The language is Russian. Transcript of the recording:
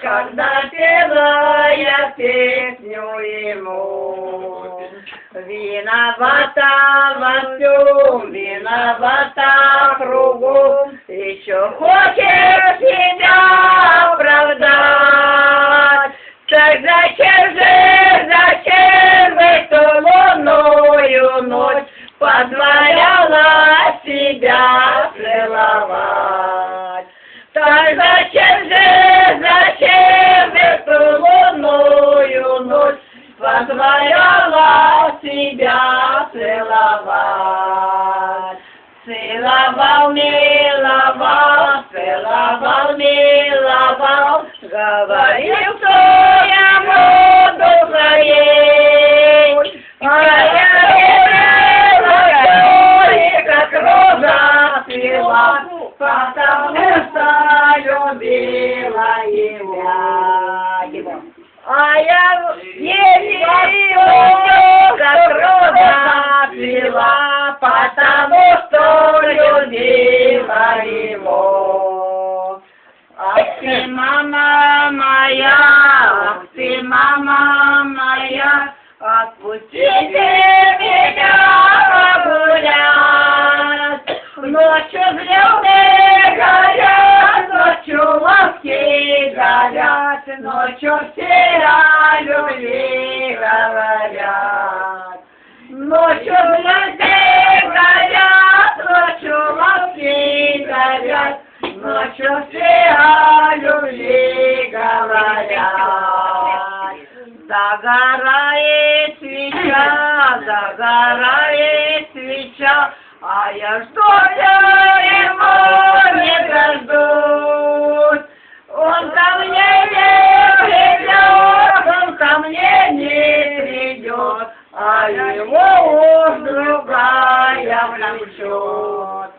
когда пела я песню ему. Виновата во всем, виновата кругом, еще хочешь себя оправдать. Так зачем же эту лунную ночь позволяла себя целовать? Так зачем эту лунную ночь позволяла себя целовать? Целовал, миловал, целовал, миловал, говорил, что я буду своей, а я верила, как роза цвела, потому что любила его. А я верила, как роза цвела, потому что любила его. Ах ты, мама моя, ах ты, мама моя, отпустите меня погулять. Ночью звезды горят, ночью ласки горят, ночью все о любви говорят. Ночью звезды горят, ночью ласки горят, ночью все о любви говорят. Загорает свеча, а я его не дождусь. Он ко мне не придет, он ко мне не придет, а его уж другая влечет.